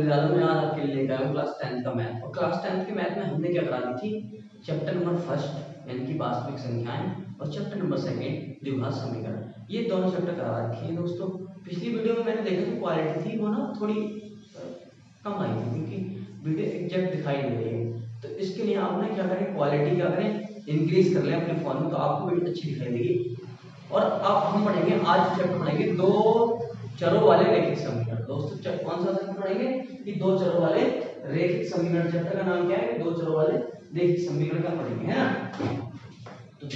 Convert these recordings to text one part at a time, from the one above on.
यादव मैं आज आपके लिए लेकर आया हूँ क्लास 10th का मैथ। और क्लास 10th के मैथ में हमने क्या करा दी थी, चैप्टर नंबर फर्स्ट यानी कि वास्तविक संख्याएं और चैप्टर नंबर सेकंड द्विघात समीकरण, ये दोनों चैप्टर करा रखे हैं दोस्तों। पिछली वीडियो में मैंने देखा कि क्वालिटी थी वो ना थोड़ी कम आई थी क्योंकि वीडियो एग्जैक्ट दिखाई नहीं रही है। तो इसके लिए आपने क्या करें, क्वालिटी क्या करें, इंक्रीज कर लें अपने फोन में, तो आपको वीडियो अच्छी दिखाई देगी। और अब हम पढ़ेंगे आज चैप्टर पढ़ेंगे दो चरों वाले रैखिक समीकरण। दोस्तों कौन सा चैप्टर पढ़ेंगे कि दो चरों वाले रैखिक समीकरण। चैप्टर का नाम क्या है, दो चरों वाले रैखिक समीकरण का पढ़ेंगे, है ना। तो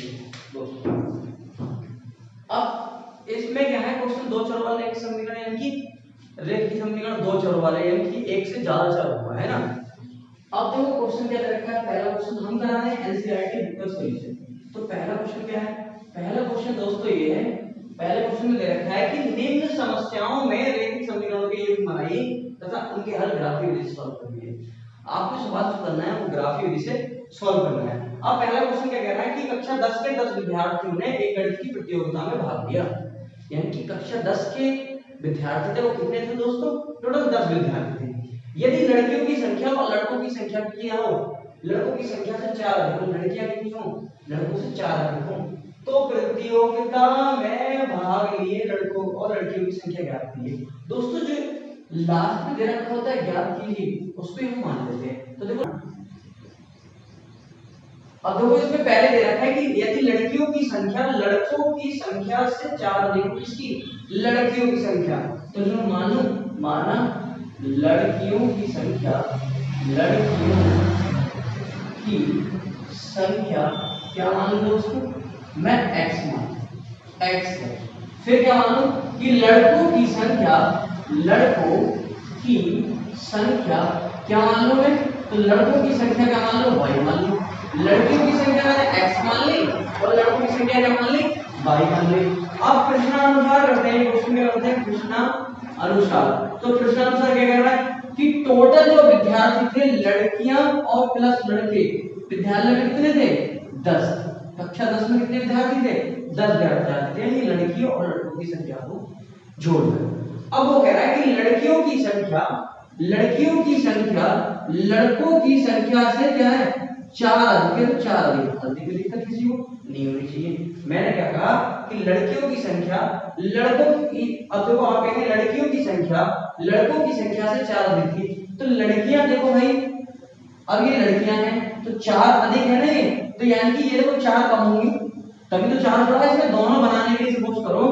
दोस्तों अब इसमें क्या है क्वेश्चन, दो चरों वाले रैखिक समीकरण यानी कि रैखिक समीकरण दो चरों वाले यानी कि एक से ज्यादा चर हुआ है ना। अब देखो क्वेश्चन क्या रखा है, पहला क्वेश्चन हम करा रहे हैं एनसीईआरटी बुक का सॉल्यूशन। तो पहला क्वेश्चन क्या है, पहला क्वेश्चन दोस्तों ये है, पहले क्वेश्चन में दे रखा है कि निम्न समस्याओं में रैखिक समीकरणों के योग बनाइए तथा उनके हल ग्राफीय विधि से सॉल्व करिए। आपको सवाल जो करना है वो ग्राफीय विधि से सॉल्व करना है। अब पहला क्वेश्चन क्या कह रहा है कि कक्षा 10 के 10 विद्यार्थियों ने एक गणित की प्रतियोगिता में भाग लिया। यानी कि कक्षा 10 के विद्यार्थी थे, वो कितने थे दोस्तों, टोटल 10 विद्यार्थी थे। यदि लड़कियों की संख्या और लड़कों की संख्या कितनी हो, लड़कों की संख्या से 4 अधिक हो, लड़कियां कितनी हो, लड़कों से 4 अधिक हो, तो प्रतियोगिता में भाग लिए लड़कों और लड़कियों की संख्या ज्ञात कीजिए। दोस्तों जो लास्ट में दे रखा होता है ज्ञात कीजिए, उस पे हम मान लेते हैं। तो देखो अब देखो इसमें पहले दे रखा है कि यदि लड़कियों की संख्या लड़कों की संख्या से 4 अधिक हो, इसकी लड़कियों की संख्या, तो जो माना लड़कियों की संख्या क्या मान लो दोस्तों, मैं x मान x है। फिर क्या मान लो कि लड़कों की संख्या क्या मान लो मैं, तो लड़कों की संख्या क्या मान लो, y मान लो। लड़कियों की संख्या मैंने x मान ली और लड़कों की संख्या क्या मान ली, y मान ली। अब प्रश्नानुसार करते हैं, क्वेश्चन में करते हैं प्रश्नानुसार। तो प्रश्नानुसार क्या कह रहा है कि टोटल जो विद्यार्थी थे लड़कियां और प्लस लड़के, विद्यालय में कितने थे, 10। कक्षा 10 में कितने विद्यार्थी थे, 10 विद्यार्थी थे। यानी लड़कियों और लड़कों की संख्या को जोड़ दो। अब वो कह रहा है कि लड़कों की संख्या लड़कों की संख्या से क्या है, 4 अधिक है। तो 4 अधिक की दिक्कत किसी को नहीं होनी चाहिए। मैंने क्या कहा कि लड़कियों की संख्या लड़कों की, अब देखो आप कहेंगे लड़कियों की संख्या लड़कों की संख्या से 4 अधिक थी, तो लड़कियां देखो भाई, अब ये लड़कियां हैं तो 4 अधिक है ना ये, तो यानी कि ये देखो 4 कम होंगी, तभी तो 4 जोड़ा। इसमें दोनों बनाने के लिए सपोज करो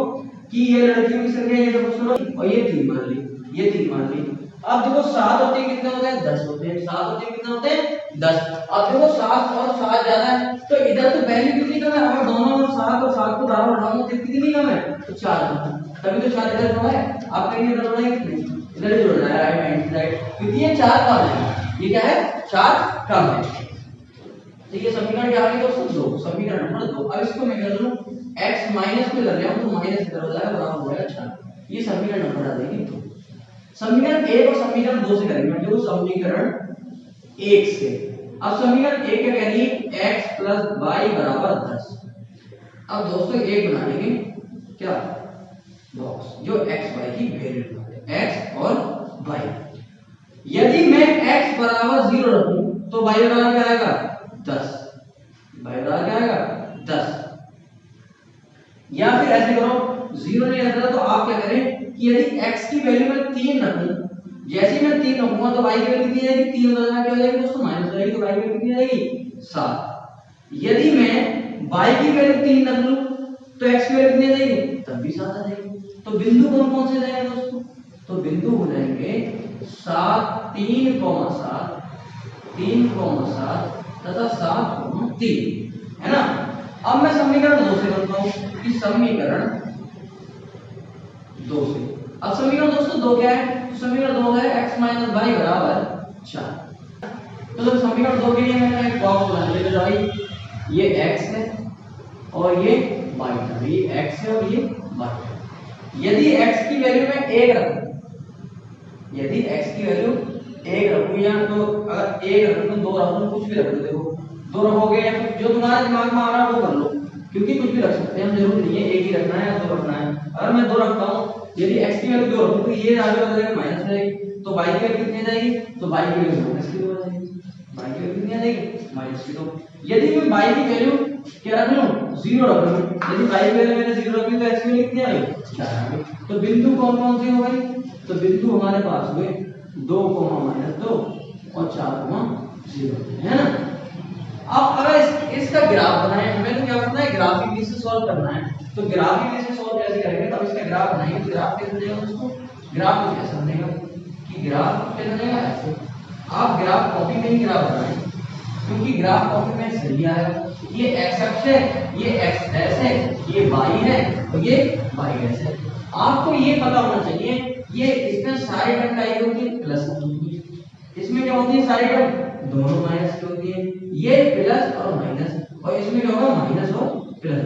कि ये लड़कियों की संख्या ये सपोज करो और ये 3 मान ली, ये 3 मान ली। अब देखो 7 होते हैं कितने होते हैं, 10 होते हैं। 7 होते हैं कितने होते हैं, 10। अब देखो 7 और 7 ज्यादा है, तो इधर तो वैल्यू कितनी कम है, अगर दोनों में 7 और 7 को बराबर उठाऊं तो कितनी कम है, तो 4 कम है। तभी तो 4 इधर जोड़ा है। आप कहेंगे इधर जोड़ा है कि नहीं, इधर ही जोड़ना है, राइट हैंड साइड, क्योंकि ये 4 कम है। ये क्या है, 4 कम है। तो ये समीकरण क्या आ गया दोस्तों, 2, समीकरण नंबर 2। अब इसको मैं कर लूं x माइनस में कर लिया हूं, तो माइनस इधर हो जाएगा, बराबर हो जाएगा 4। ये समीकरण नंबर आ जाएगी 2। समीकरण 1 और समीकरण 2 से करेंगे। देखो समीकरण 1 से, अब समीकरण 1 क्या कह रही है, x प्लस y बराबर 10। अब दोस्तों एक बना लेंगे क्या, बॉक्स, जो x y की वैल्यू है, x और y। यदि मैं x बराबर 0 रखूं तो y बराबर क्या आएगा, 10। y बराबर क्या आएगा, 10। या फिर ऐसे करो, 0 नहीं रखना तो आप क्या करें कि यदि x की वैल्यू मैं 3 रखूं, जैसे ही मैं 3 रखूंगा तो y की वैल्यू कितनी आएगी, 3 बदलना क्या हो जाएगी दोस्तों, माइनस हो जाएगी, तो y की वैल्यू कितनी आएगी, 7। यदि मैं y की वैल्यू 3 रख लूं तो x की वैल्यू कितनी आ जाएगी, तब भी 7 आ जाएगी। तो बिंदु कौन कौन से जाएंगे दोस्तों, तो बिंदु हो जाएंगे 7, 3,7, 3,7 तथा 7,3, है ना। अब मैं समीकरण 2 से करता हूं कि समीकरण 2 से, अब समीकरण दोस्तों 2 क्या है, तो समीकरण 2 है x माइनस y बराबर 4। तो जब समीकरण 2 के लिए मैंने एक बॉक्स बना लिया, तो भाई ये x है और ये y है, ये x है और ये y है। यदि x की वैल्यू मैं 1 रखूं, यदि x की वैल्यू 1 रखूं, या तो अगर 1 रखूं, 2 रखूं, कुछ भी रख लो, देखो 2 रखोगे या फिर जो तुम्हारे दिमाग में आ रहा है वो कर लो, क्योंकि कुछ भी रख सकते हैं, हम जरूरी नहीं है 1 ही रखना है या 2 रखना है। अगर मैं 2 रखता हूं, यदि x की वैल्यू 2 रखूं तो ये आगे बदलेगा माइनस में, तो y की वैल्यू कितनी आ जाएगी, तो y की वैल्यू माइनस की 2 आ जाएगी, y की वैल्यू कितनी आ जाएगी माइनस की 2। यदि मैं y की वैल्यू क्या रख लूं 0 रख लूं, यदि y की वैल्यू मैंने 0 रखी तो x की वैल्यू कितनी आ गई 4 आ गई। तो बिंदु कौन कौन से हो गए, तो बिंदु हमारे पास हुए 2 -2 और 4 0 है ना। अब अगर इसका ग्राफ बनाए, हमें तो क्या करना है ग्राफिक वे से सॉल्व करना है। तो ग्राफिक वे से सॉल्व कैसे करेंगे, तब इसका ग्राफ बनाएंगे तो ग्राफ कैसे बनेगा दोस्तों, ग्राफ कुछ ऐसा बनेगा कि ग्राफ कैसे बनेगा ऐसे। आप ग्राफ कॉपी में ही ग्राफ बनाएं क्योंकि ग्राफ कॉपी में सही आएगा। ये x अक्ष है, ये x डैश है, ये y है और ये y डैश है। आपको ये पता होना चाहिए ये इसमें सारी टर्म का ये होती है प्लस होती है, इसमें क्या होती है सारी टर्म दोनों माइनस की होती है, ये प्लस और माइनस, और इसमें क्या होगा माइनस और प्लस।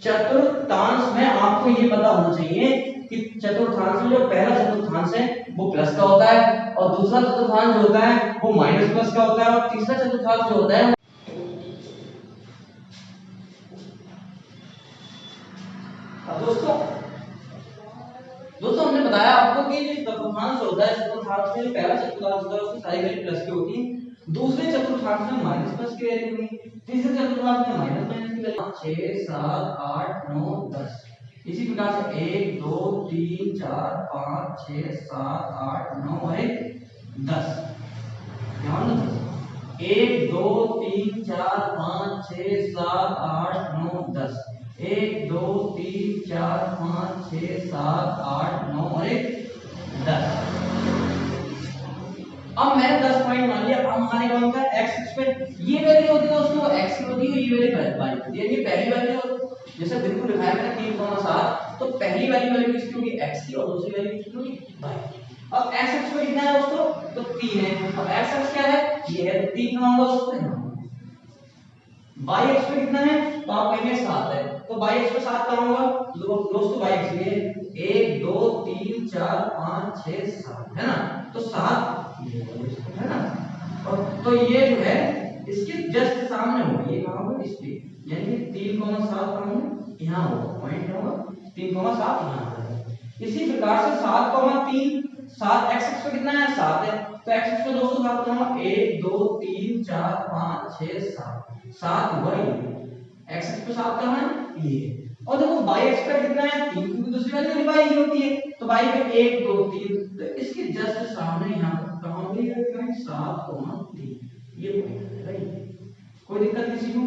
चतुर्थांश में आपको ये पता होना चाहिए कि चतुर्थांश में जो पहला चतुर्थांश है वो प्लस का होता है और दूसरा चतुर्थांश जो होता है वो माइनस प्लस का होता है और तीसरा चतुर्थांश जो होता है दोस्तों हमने बताया आपको कि जो चतुर्थांश होता है, चतुर्थांश में जो पहला चतुर्थांश होता है उसकी सारी वैल्यू प्लस की होती है, दूसरे चतुर्थांश में माइनस प्लस की वैल्यू होगी, तीसरे चतुर्थांश में माइनस माइनस की वैल्यू। 6 7 8 9 10 इसी प्रकार से 1 2 3 4 5 6 7 8 9 और 10 ध्यान दो 1 2 3 4 5 6 7 8 9 10 1 2 3 4 5 6 7 8 9 और 10। अब मैंने 10 पॉइंट मान लिया। अब हमारे कौन सा x अक्ष पे ये वैल्यू होती है दोस्तों x की होती है, ये वैल्यू y होती है। ये पहली वैल्यू जैसे बिल्कुल लिखा है मैंने 3,7 तो पहली वाली वैल्यू किसकी होगी x की और दूसरी वैल्यू किसकी होगी y की। अब x अक्ष पे कितना है दोस्तों, तो 3 है। अब x अक्ष क्या है, ये है, तो 3 कहाँ होगा दोस्तों, y अक्ष पे कितना है, तो आप कहेंगे 7 है, तो y अक्ष पे 7 कहाँ होगा दोस्तों, y अक्ष पे 1 2 3 4 5 6 7 है ना, तो 7 ये है ना। और तो ये जो है इसके जस्ट सामने होगा, ये कहाँ होगा इस पे, यानी 3,7 कहाँ होगा यहाँ होगा, पॉइंट क्या होगा 3,7 यहाँ होगा। इसी प्रकार से 7,3 7 x अक्ष पे कितना है 7 है, तो x अक्ष पे दोस्तों 7 होगा 1 2 3 4 5 6 7 हुआ ये, x अक्ष पे 7 कहाँ है ये। और देखो y अक्ष पे कितना है 3 क्योंकि दूसरी वैल्यू y की होती है, तो y पे 1 2 3 तो इसके जस्ट सामने यहाँ पर कहाँ होगी 7,3 ये पॉइंट है। कोई दिक्कत किसी को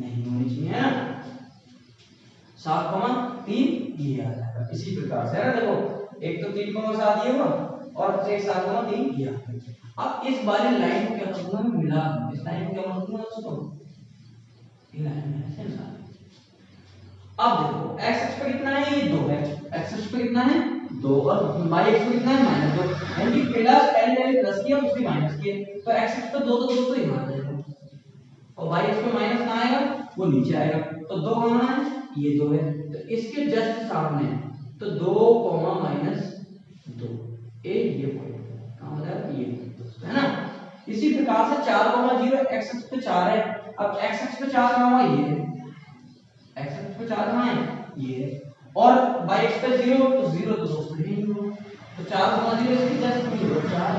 नहीं होनी चाहिए है ना, 7,3 ये आ जाएगा इसी प्रकार से है ना। देखो एक तो 3,7 ये हुआ और 7,3 ये आ गया। अब इस वाली लाइन को क्या करूंगा मैं मिला, इस लाइन को क्या करूंगा दोस्तों ये लाइन में ऐसे मिला। अब देखो x अक्ष पे कितना है ये 2 है, x अक्ष पे कितना है 2 और y अक्ष पे कितना है -2, यानी प्लस n वैल्यू प्लस की और दूसरी माइनस की, तो x अक्ष पे 2 तो दोस्तों यहाँ आ जाएगा और y अक्ष पे माइनस कहाँ आएगा वो नीचे आएगा, तो 2 कहाँ है ये 2 है, तो इसके जस्ट सामने तो 2 -2 एक ये पॉइंट कहां हो जाएगा ये दोस्तों है ना। इसी प्रकार से 4,0 x अक्ष पे 4 है, अब x अक्ष पे 4 कहां हुआ ये है, x अक्ष पे 4 कहां है ये है, और y अक्ष पे 0 तो 0 तो दोस्तों नहीं हुआ, तो 4,0 इसकी जस्ट 4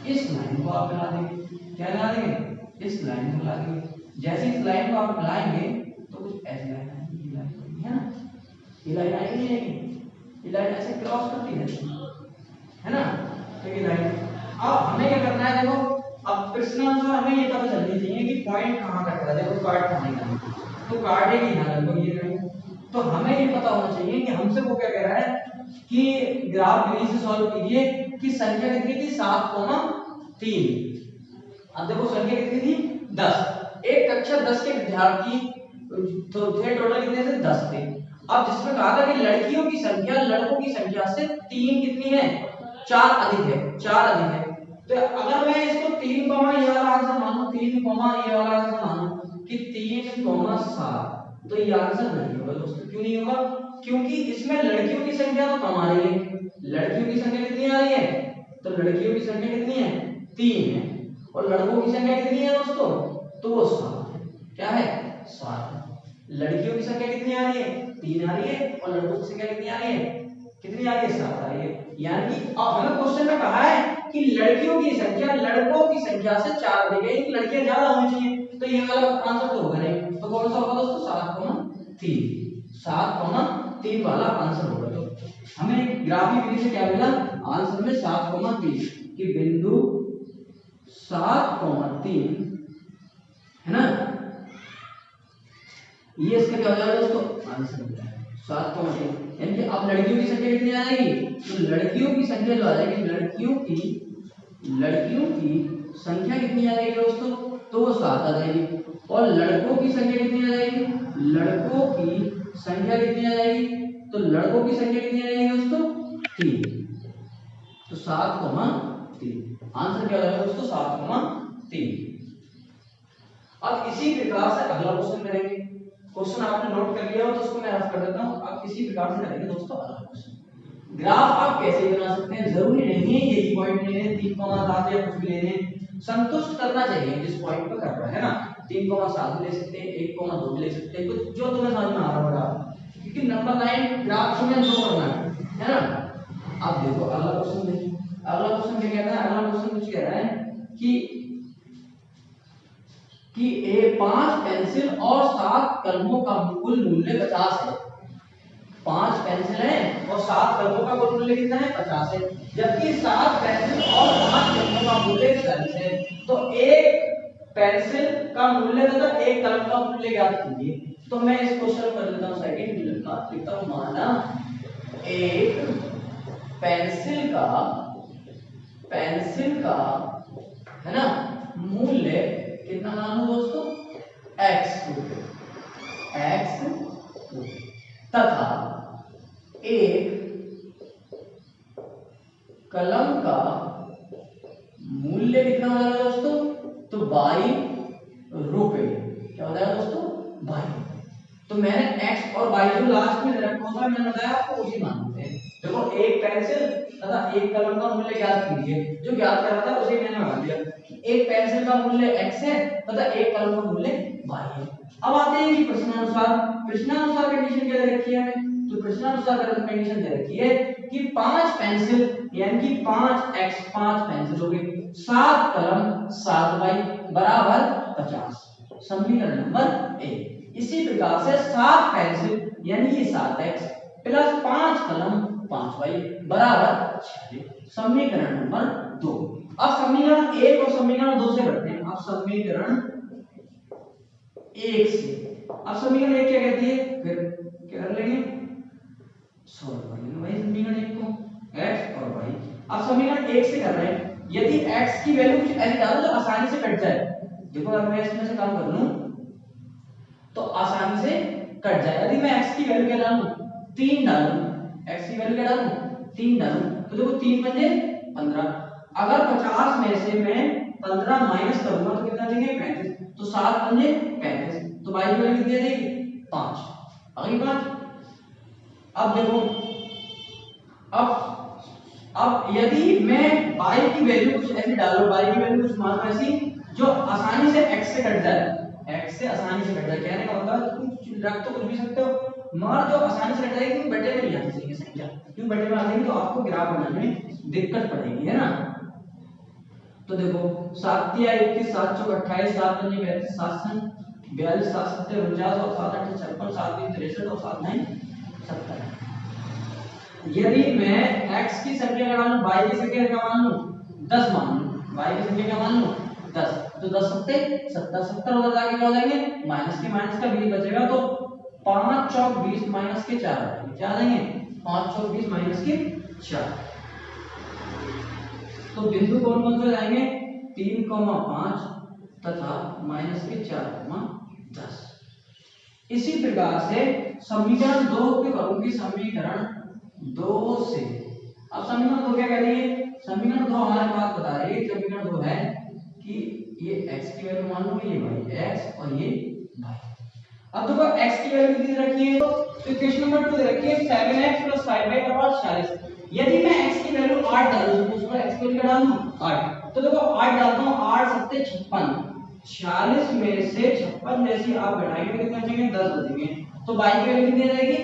इस लाइन को आप मिला देंगे, क्या मिला देंगे इस लाइन को मिला देंगे। जैसे इस लाइन को आप मिलाएंगे तो कुछ ऐसी लाइन आएगी, ये लाइन है ना, ये लाइन आएगी ये लाइन ऐसे क्रॉस करती है ना, तो ये लाइन। अब हमें क्या करना है देखो, अब प्रश्नानुसार हमें ये पता चलनी चाहिए कि पॉइंट कहां कट रहा है, देखो काट कहां है तो काटेगी यहां लगभग ये लाइन, तो हमें ये पता होना चाहिए कि हमसे वो क्या कह रहा है कि ग्राफ विधि से सॉल्व कीजिए कि संख्या कितनी थी 7,3। अब देखो संख्या कितनी थी 10, एक कक्षा 10 के विद्यार्थी तो थे टोटल कितने थे 10 थे। अब जिसमें कहा था कि लड़कियों की संख्या लड़कों की संख्या से 3 कितनी है 4 अधिक है, 4 अधिक है, तो अगर मैं इसको 3 ये वाला आंसर मानूं 3 ये वाला आंसर मानूं कि 3,7 तो ये आंसर नहीं होगा दोस्तों। क्यों नहीं होगा, क्योंकि इसमें लड़कियों की संख्या तो कम आ रही है, लड़कियों की संख्या कितनी आ रही है, तो लड़कियों की संख्या कितनी है 3 है और लड़कों की संख्या कितनी है दोस्तों, तो वो 7 है, क्या है 7 है। लड़कियों की संख्या कितनी आ रही है 3 आ रही है और लड़कों की संख्या कितनी आ रही है कितनी आ रही है 7 आ रही है। यानी कि अब हमें क्वेश्चन में कहा है कि लड़कियों की संख्या लड़कों की संख्या से 4 दी गई, लड़कियां ज्यादा होनी चाहिए, तो ये वाला आंसर तो होगा नहीं, तो कौन सा होगा दोस्तों 7,3 7,3 वाला आंसर होगा। तो हमें ग्राफिक विधि से क्या मिला आंसर में 7,3 कि बिंदु 7,3 है ना, ये इसका क्या हो जाएगा दोस्तों आंसर हो जाएगा 7,3। यानी कि अब लड़कियों की संख्या कितनी आ जाएगी, तो लड़कियों की संख्या जो आ जाएगी लड़कियों की संख्या कितनी आ जाएगी दोस्तों, तो वो 7 आ जाएगी। और लड़कों की संख्या कितनी आ जाएगी, लड़कों की संख्या कितनी आ जाएगी, तो लड़कों की संख्या कितनी आ जाएगी दोस्तों 3, तो 7,3 आंसर क्या हो जाएगा दोस्तों 7,3। अब इसी प्रकार से अगला क्वेश्चन करेंगे। क्वेश्चन आपने नोट कर लिया हो तो उसको मैं रफ कर देता हूं। अब इसी प्रकार से करेंगे दोस्तों अगला क्वेश्चन। ग्राफ आप कैसे भी बना सकते हैं, जरूरी नहीं है यही पॉइंट लेने 3,7 या कुछ भी लेने, संतुष्ट करना चाहिए जिस पॉइंट पर कर रहा है ना। 3,7 ले सकते हैं, 1,2 भी ले सकते हैं, कुछ जो तुम्हें समझ में आ रहा होगा, क्योंकि नंबर लाइन ग्राफ में शो करना है ना। अब देखो अगला क्वेश्चन देखिए, अगला क्वेश्चन क्या कहता है, अगला क्वेश्चन कुछ कह रहा है कि 5 पेंसिल और 7 कलमों का कुल मूल्य 50 है। 5 पेंसिल है और 7 कलमों का कुल मूल्य कितना है 50 है, जबकि 7 पेंसिल और 5 कलमों का मूल्य 40 है। तो एक पेंसिल का मूल्य तथा एक कलम का मूल्य ज्ञात कीजिए। तो मैं इस क्वेश्चन को कर देता हूं सेकंड लिखता हूं, माना एक पेंसिल का है ना मूल्य कितना मान लो दोस्तों x तथा एक कलम का मूल्य कितना हो जाएगा दोस्तों, तो 22 रुपए। क्या हो जाएगा दोस्तों 22। तो मैंने x और y जो लास्ट में रखा था मैंने बताया आपको उसी मानते हैं। देखो एक पेंसिल तथा एक कलम का मूल्य ज्ञात कीजिए, जो ज्ञात करा था उसे मैंने मान लिया। एक पेंसिल का मूल्य x है तथा एक कलम का मूल्य y है। अब आते हैं कि प्रश्नानुसार कंडीशन क्या दे रखी है हमें, तो प्रश्नानुसार कंडीशन दे रखी है कि 5 पेंसिल यानी कि 5x 5 पेंसिल हो गई, 7 कलम 7 y बराबर 50, समीकरण नंबर 1। इसी प्रकार से 7 पेंसिल यानी कि 7x प्लस 5 कलम 5y बराबर 46, समीकरण नंबर 2। अब समीकरण 1 और समीकरण 2 से करते हैं। अब समीकरण 1 से, अब समीकरण 1 क्या कहती है, फिर क्या कर लेंगे सॉल्व कर लेंगे भाई समीकरण 1 को x और y। अब समीकरण 1 से कर रहे हैं, यदि x की वैल्यू कुछ ऐसी डालो जो आसानी से कट जाए। देखो अगर मैं इसमें से काम कर लूं तो आसानी से कट जाए। यदि मैं x की वैल्यू क्या डालूं 3 डालूं, x की वैल्यू क्या डालूं 3 डालूं, तो देखो 3 पंजे 15। अगर 50 में से मैं 15 माइनस करूंगा तो कितना देंगे 35, तो 7 पंजे 35, तो y की वैल्यू कितनी आ जाएगी 5 आ गई 5। अब देखो अब यदि मैं y की वैल्यू कुछ ऐसी डालूं, y की वैल्यू कुछ मान ऐसी जो आसानी से x से कट जाए, x से आसानी से कट जाए, कहने का मतलब तुम रख तो कुछ भी सकते हो मगर जो आसानी से कट जाएगी बटे में नहीं आती सही संख्या, क्यों बटे में आ जाएगी तो आपको ग्राफ बनाने में दिक्कत पड़ेगी है ना। तो देखो 7 या 21 7 चौक 28 7 पंजे 35 7 सन 42 7 सत्ते 49 और 7 8 56 7 3 63 और 7 9 70। यदि मैं x की संख्या का मान लूं, y की संख्या का मान लूं 10 मान लूं, y की संख्या का मान लूं 10, तो 10 सत्ते 70 70 उधर जाके क्या हो जाएंगे माइनस का 20 बचेगा, तो 5 चौक 20 माइनस के 4 क्या आ जाएंगे 5 चौक 20 माइनस के 4। तो बिंदु कौन कौन से जाएंगे 3,5 तथा माइनस के 4,10। इसी प्रकार से समीकरण 2 पे करूंगी, समीकरण 2 से। अब समीकरण 2 क्या कह रही है, समीकरण 2 हमारे पास बता रही है, समीकरण 2 है कि ये x की वैल्यू मान लो ये y x और ये y। अब देखो x की वैल्यू कितनी रखी है, तो इक्वेशन नंबर 2 दे रखी है 7x 5y बराबर 46। यदि मैं x की वैल्यू 8 डालूं तो उसमें x की वैल्यू क्या डालूं 8, तो देखो 8 डालता हूं 8 सत्ते 56, 46 में से 56 जैसी आप घटाएंगे तो कितने बचेंगे 10 बचेंगे, तो y की वैल्यू कितनी आ जाएगी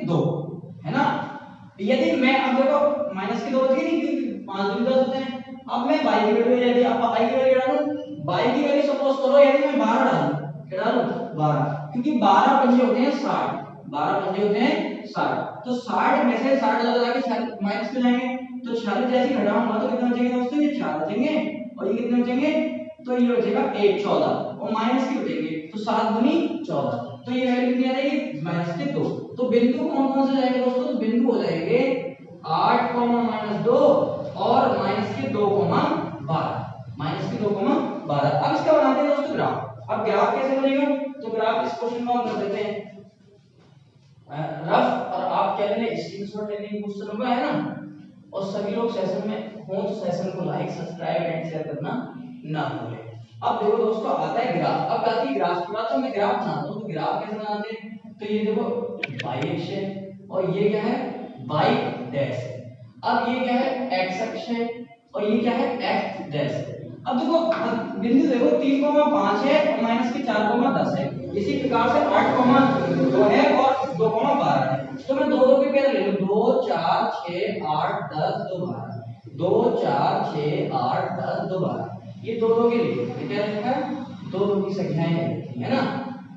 -2 है ना। यदि मैं अब देखो माइनस के दो बच गए नहीं क्योंकि 5 दूनी 10 होते हैं। अब मैं y की वैल्यू यदि आप y की वैल्यू डालूं, y की वैल्यू सपोज करो यदि मैं 12 डालूं, क्या डालूं 12, क्योंकि 12 पंजे होते हैं 60, 12 पंजे होते हैं 60, तो 60 में से 60 लगा के माइनस में जाएंगे, तो 46 जैसे घटाऊंगा तो कितने बचेंगे दोस्तों, ये 4 बचेंगे और ये कितने बचेंगे, तो ये बचेगा 1 14 और माइनस के बचेंगे, तो 7 दूनी 14, तो ये वैल्यू कितनी आ जाएगी माइनस के 2। तो बिंदु कौन कौन से जाएंगे दोस्तों, तो बिंदु हो जाएंगे 8 -2 और माइनस के 2 12, माइनस के 2 12। अब इसका बनाते हैं दोस्तों ग्राफ। अब ग्राफ कैसे बनेगा, तो ग्राफ इस क्वेश्चन को हम कर देते हैं रफ, और आप क्या लेंगे स्क्रीनशॉट लेने की कोशिश करूंगा, है ना। और सभी लोग सेशन में हो तो सेशन को लाइक सब्सक्राइब एंड शेयर करना ना भूलें। अब देखो दोस्तों आता है ग्राफ। अब आती है ग्राफ की बात, तो मैं ग्राफ बनाता हूं। तो ग्राफ कैसे बनाते हैं, तो ये देखो y अक्ष है और ये क्या है y डैश है। अब ये क्या है x अक्ष है और ये क्या है x डैश है। अब देखो बिंदु देखो 3,5 है और माइनस के 4,10 है। इसी प्रकार से 8,2 है और 2,12 है। तो मैं 2 के पेयर ले लूं, 2 4 6 8 10 2 12, 2 4 6 8 10 2 12, ये 2 के लिए ये क्या लिखा है, 2 की संख्याएं है ना।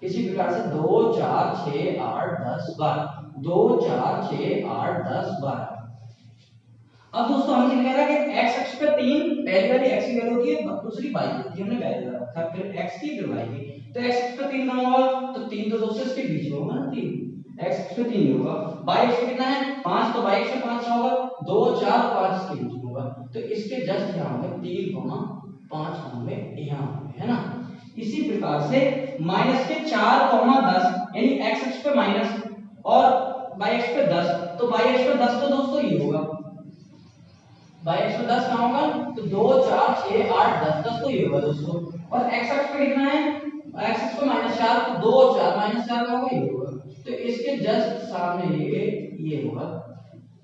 इसी प्रकार से 2 4 6 8 10 12, 2 4 6 8 10 12। अब दोस्तों हमने कह रहा है कि x अक्ष पे 3 पहली वाली x की वैल्यू होती है, दूसरी y की हमने वैल्यू रखा, फिर x की फिर y की। तो x अक्ष पे 3 कहां होगा, तो 3 तो दोस्तों इसके बीच में होगा ना, 3 x अक्ष पे 3 होगा। y अक्ष पे कितना है 5, तो y अक्ष पे 5 होगा, 2 4 5 इसके बीच में होगा, तो इसके जस्ट यहां होंगे 3,5 होंगे यहां, है ना। इसी प्रकार से माइनस के 4,10 यानी x अक्ष पे माइनस और y अक्ष पे 10, तो y अक्ष पे 10 तो दोस्तों ये होगा, y अक्ष पे 10 कहां होगा, तो 2 4 6 8 10 10 तो ये होगा दोस्तों। और x अक्ष पे कितना है, x अक्ष पे -4, तो 2 4 -4 का होगा ये होगा, तो इसके जस्ट सामने ये होगा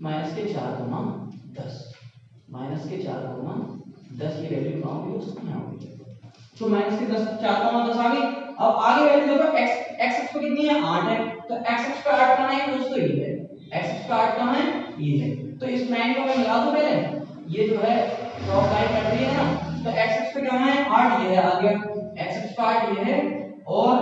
माइनस के 4,10, माइनस के 4,10 की वैल्यू कहां होगी दोस्तों, यहां होगी। तो माइनस के 10 4,10 आ गई। अब आगे वैल्यू देखो x अक्ष पे कितनी है 8 है, तो x अक्ष पे 8 कहां है दोस्तों, ये है x अक्ष पे 8 कहां है, ये है। तो इस लाइन को मैं मिला दूं पहले, ये जो है ड्रॉप लाइन कट रही है ना, तो x अक्ष पे कहां है 8, ये है आ गया, x अक्ष पे 8 ये है, और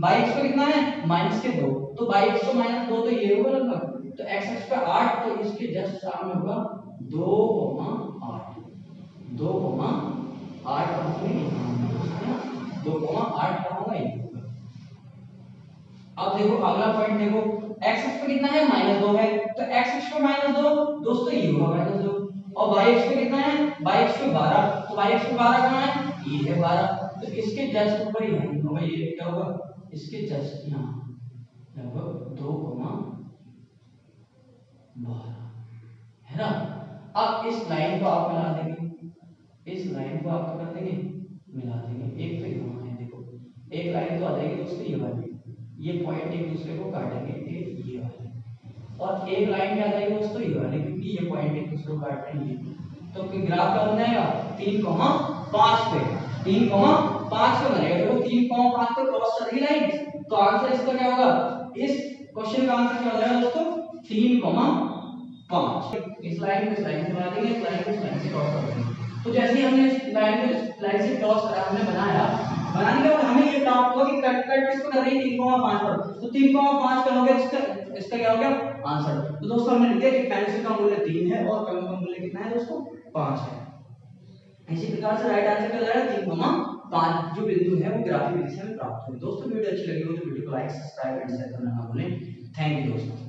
y अक्ष पे कितना है माइनस के 2, तो y अक्ष पे -2 तो ये होगा लगभग, तो x अक्ष पे 8, तो इसके जस्ट सामने होगा 2,8, 2,8 का होगा 2,8 का होगा ये। अब देखो अगला पॉइंट देखो, x अक्ष पे कितना है -2 है, तो x अक्ष पे -2 दोस्तों ये होगा -2, और y अक्ष पे कितना है y अक्ष पे 12, तो y अक्ष पे 12 कहां है, ये है 12, तो इसके जस्ट ऊपर ही होगा, ये क्या होगा, इसके जस्ट यहां लगभग 2,12 है ना। अब इस लाइन को आप मिला देंगे, इस लाइन को आप क्या कर देंगे मिला देंगे, एक पे घुमा है देखो, एक लाइन तो आ जाएगी दोस्तों ये वाली, ये पॉइंट एक दूसरे को काटेंगे ये वाले, और एक लाइन क्या आ जाएगी दोस्तों ये वाली, क्योंकि ये पॉइंट एक दूसरे को काट रहे हैं। तो ग्राफ क्या बन जाएगा 3,5 पे, 3,5 पे बनेगा। देखो 3,5 पे क्रॉस कर रही लाइन, तो आंसर इसका क्या होगा, इस क्वेश्चन का आंसर क्या हो जाएगा दोस्तों 3,5। इस लाइन से बना देंगे, इस लाइन को इस लाइन से क्रॉस कर देंगे। तो जैसे ही हमने इस लाइन को इस लाइन से क्रॉस करा, हमने बनाया, बनाने के बाद हमें ये प्राप्त हुआ कि कट किसको कर रही है 3,5 पर, तो 3,5 का हो गया इसका क्या हो गया आंसर। तो दोस्तों हमने लिख दिया कि पेंसिल का मूल्य 3 है और कम का मूल्य कितना है दोस्तों 5 है। इसी प्रकार से राइट आंसर क्या हो जाएगा 3,5 जो बिंदु है वो ग्राफिक विधि से हमें प्राप्त हुए। दोस्तों वीडियो अच्छी लगी हो तो वीडियो को लाइक सब्सक्राइब एंड शेयर करना ना भूलें। थैंक यू दोस्तों।